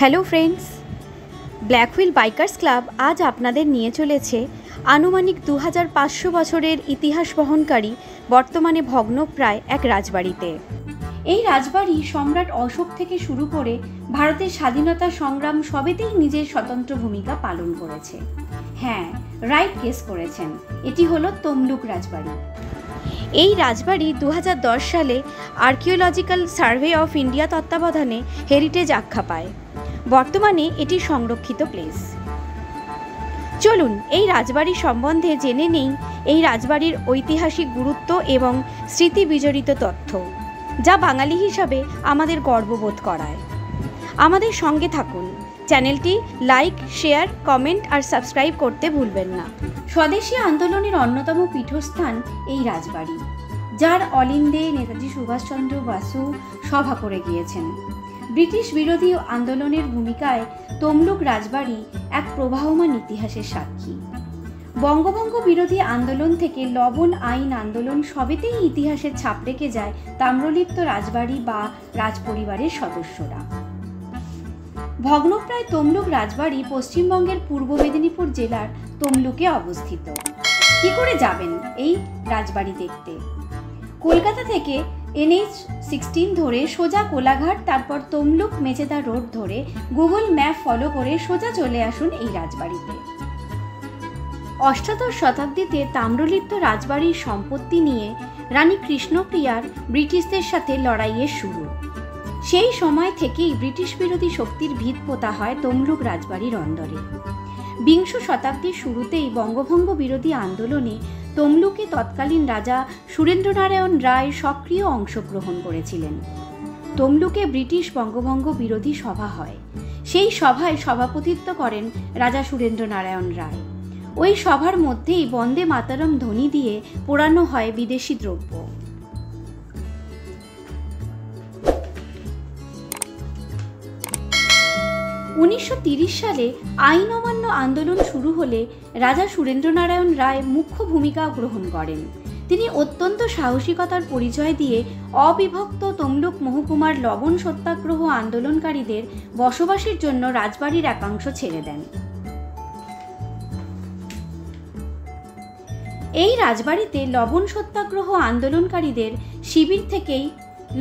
Hello friends, black wheel bikers club আজ আপনাদের নিয়ে চলেছে আনুমানিক 2500 বছরের ইতিহাস বহনকারী বর্তমানে ভগ্নপ্রায় এক রাজবাড়িতে। এই রাজবাড়ি সম্রাট অশোক থেকে শুরু করে ভারতের স্বাধীনতা সংগ্রাম সবেতেই নিজের স্বতন্ত্র ভূমিকা পালন করেছে। হ্যাঁ, রাইট গেস করেছেন, এটি হলো তমলুক রাজবাড়ি। এই রাজবাড়ি 2010 সালে আর্কিওলজিক্যাল সার্ভে অফ ইন্ডিয়া তত্ত্বাবধানে হেরিটেজ আখ্যা পায়। বর্তমানে এটি সংরক্ষিত প্লেস। চলুন এই রাজবাড়ি সম্বন্ধে জেনে নেই এই রাজবাড়ির ঐতিহাসিক গুরুত্ব এবং স্মৃতি বিজড়িত তথ্য, যা বাঙালি হিসাবে আমাদের গর্ববোধ করায়। আমাদের সঙ্গে থাকুন, চ্যানেলটি লাইক, শেয়ার, কমেন্ট আর সাবস্ক্রাইব করতে ভুলবেন না। স্বদেশী আন্দোলনের অন্যতম পীঠস্থান এই রাজবাড়ি, যার অলিন্দে নেতাজি সুভাষচন্দ্র বসু সভা করে গিয়েছেন। ব্রিটিশ বিরোধী আন্দোলনের ভূমিকায় তমলুক রাজবাড়ি এক প্রবাহমান ইতিহাসের সাক্ষী। বঙ্গভঙ্গ বিরোধী আন্দোলন থেকে লবণ আইন আন্দোলন সবেতেই ইতিহাসের ছাপ রেখে যায় তাম্রলিপ্ত রাজবাড়ি বা রাজপরিবারের সদস্যরা। ভগ্নপ্রায় তমলুক রাজবাড়ি পশ্চিমবঙ্গের পূর্ব মেদিনীপুর জেলার তমলুকে অবস্থিত। কি করে যাবেন এই রাজবাড়ি দেখতে? কলকাতা থেকে NH-16 ধরে সোজা কোলাঘাট, তারপর তমলুক মেচেদা রোড ধরে গুগল ম্যাপ ফলো করে সোজা চলে আসুন এই রাজবাড়িতে। অষ্টাদশ শতাব্দীতে তাম্রলিপ্ত রাজবাড়ির সম্পত্তি নিয়ে রানী কৃষ্ণপ্রিয়ার ব্রিটিশদের সাথে লড়াইয়ের শুরু। সেই সময় থেকেই ব্রিটিশ বিরোধী শক্তির ভিত পোতা হয় তমলুক রাজবাড়ির অন্দরে। বিংশ শতাব্দীর শুরুতেই বঙ্গভঙ্গ বিরোধী আন্দোলনে তমলুকে তৎকালীন রাজা সুরেন্দ্রনারায়ণ রায় সক্রিয় অংশগ্রহণ করেছিলেন। তমলুকে ব্রিটিশ বঙ্গভঙ্গ বিরোধী সভা হয়। সেই সভায় সভাপতিত্ব করেন রাজা সুরেন্দ্রনারায়ণ রায়। ওই সভার মধ্যেই বন্দে মাতরম ধ্বনি দিয়ে পোড়ানো হয় বিদেশি দ্রব্য। উনিশশো সালে আইন অমান্য আন্দোলন শুরু হলে রাজা সুরেন্দ্রনারায়ণ রায় মুখ্য ভূমিকা গ্রহণ করেন। তিনি অত্যন্ত সাহসিকতার পরিচয় দিয়ে অবিভক্ত তমলুক মহকুমার লবণ সত্যাগ্রহ আন্দোলনকারীদের বসবাসের জন্য রাজবাড়ির একাংশ ছেড়ে দেন। এই রাজবাড়িতে লবণ সত্যাগ্রহ আন্দোলনকারীদের শিবির থেকেই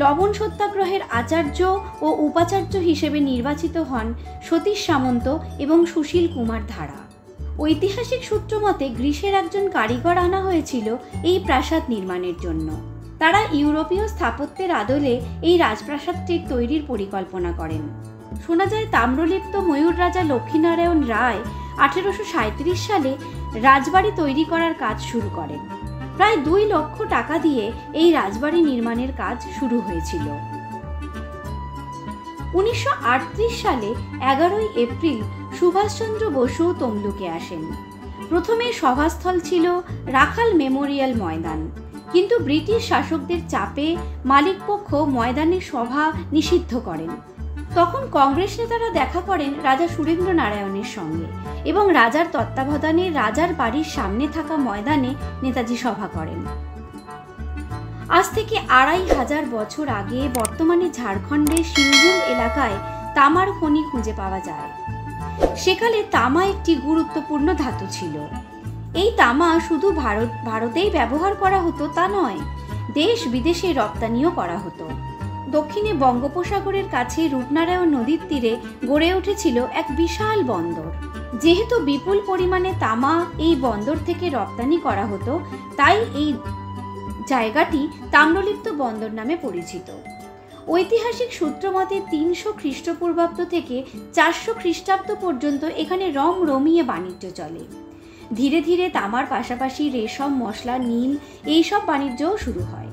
লবণ সত্যাগ্রহের আচার্য ও উপাচার্য হিসেবে নির্বাচিত হন সতীশ সামন্ত এবং সুশীল কুমার ধারা। ঐতিহাসিক সূত্র মতে গ্রিসের একজন কারিগর আনা হয়েছিল এই প্রাসাদ নির্মাণের জন্য। তারা ইউরোপীয় স্থাপত্যের আদলে এই রাজপ্রাসাদটির তৈরির পরিকল্পনা করেন। শোনা যায় তাম্রলিপ্ত ময়ূর রাজা লক্ষ্মীনারায়ণ রায় 1837 সালে রাজবাড়ি তৈরি করার কাজ শুরু করেন। প্রায় 2 লক্ষ টাকা দিয়ে এই রাজবাড়ি নির্মাণের কাজ শুরু হয়েছিল। 1938 সালে 11 এপ্রিল সুভাষচন্দ্র বসু তমলুকে আসেন। প্রথমে সভাস্থল ছিল রাখাল মেমোরিয়াল ময়দান, কিন্তু ব্রিটিশ শাসকদের চাপে মালিকপক্ষ ময়দানে সভা নিষিদ্ধ করেন। তখন কংগ্রেস নেতারা দেখা করেন রাজা সুরেন্দ্রনারায়ণের সঙ্গে এবং রাজার তত্ত্বাবধানে রাজার বাড়ির সামনে থাকা ময়দানে নেতাজি সভা করেন। আজ থেকে 2500 বছর আগে বর্তমানে ঝাড়খণ্ডের সিংভূম এলাকায় তামার খনি খুঁজে পাওয়া যায়। সেকালে তামা একটি গুরুত্বপূর্ণ ধাতু ছিল। এই তামা শুধু ভারতেই ব্যবহার করা হতো তা নয়, দেশ বিদেশে রপ্তানিও করা হতো। দক্ষিণে বঙ্গোপসাগরের কাছে রূপনারায়ণ নদীর তীরে গড়ে উঠেছিল এক বিশাল বন্দর। যেহেতু বিপুল পরিমাণে তামা এই বন্দর থেকে রপ্তানি করা হতো, তাই এই জায়গাটি তাম্রলিপ্ত বন্দর নামে পরিচিত। ঐতিহাসিক সূত্র মতে 300 খ্রিস্টপূর্বাব্দ থেকে 400 খ্রিস্টাব্দ পর্যন্ত এখানে রমরমিয়ে বাণিজ্য চলে। ধীরে ধীরে তামার পাশাপাশি রেশম, মশলা, নীল এইসব বাণিজ্যও শুরু হয়।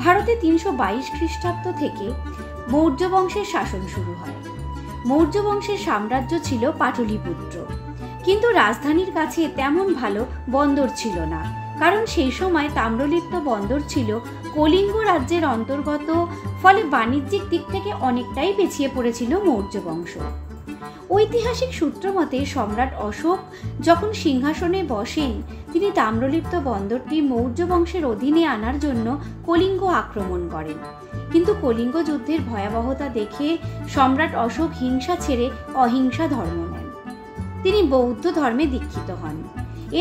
ভারতে 322 খ্রিস্টাব্দ থেকে মৌর্য বংশের শাসন শুরু হয়। মৌর্য বংশের সাম্রাজ্য ছিল পাটলিপুত্র, কিন্তু রাজধানীর কাছে তেমন ভালো বন্দর ছিল না, কারণ সেই সময় তাম্রলিপ্ত বন্দর ছিল কলিঙ্গ রাজ্যের অন্তর্গত। ফলে বাণিজ্যিক দিক থেকে অনেকটাই পিছিয়ে পড়েছিল মৌর্য বংশ। ঐতিহাসিক সূত্র মতে সম্রাট অশোক যখন সিংহাসনে বসেন তিনি তাম্রলিপ্ত বন্দরটি মৌর্য বংশের অধীনে আনার জন্য কলিঙ্গ আক্রমণ করেন। কিন্তু কলিঙ্গ যুদ্ধের ভয়াবহতা দেখে সম্রাট অশোক হিংসা ছেড়ে অহিংসা ধর্ম নেন। তিনি বৌদ্ধ ধর্মে দীক্ষিত হন।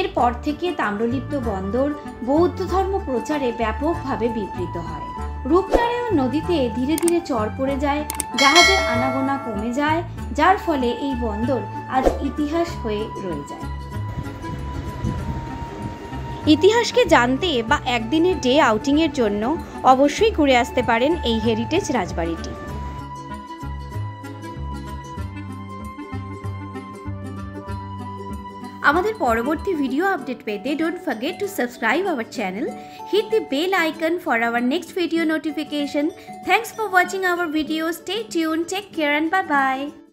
এরপর থেকে তাম্রলিপ্ত বন্দর বৌদ্ধ ধর্ম প্রচারে ব্যাপকভাবে বিবৃত হয়। রূপনারায়ণ নদীতে ধীরে ধীরে চর পড়ে যায়, জাহাজের আনাগোনা কমে যায়, যার ফলে এই বন্দর আজ ইতিহাস হয়ে রয়ে যায়। ইতিহাসকে জানতে বা একদিনের ডে আউটিংয়ের জন্য অবশ্যই ঘুরে আসতে পারেন এই হেরিটেজ রাজবাড়িটি। আমাদের পরবর্তী ভিডিও আপডেট পেতে don't forget to subscribe our channel, hit the bell icon for our next video notification. Thanks for watching our video. Stay tuned, take care and bye bye.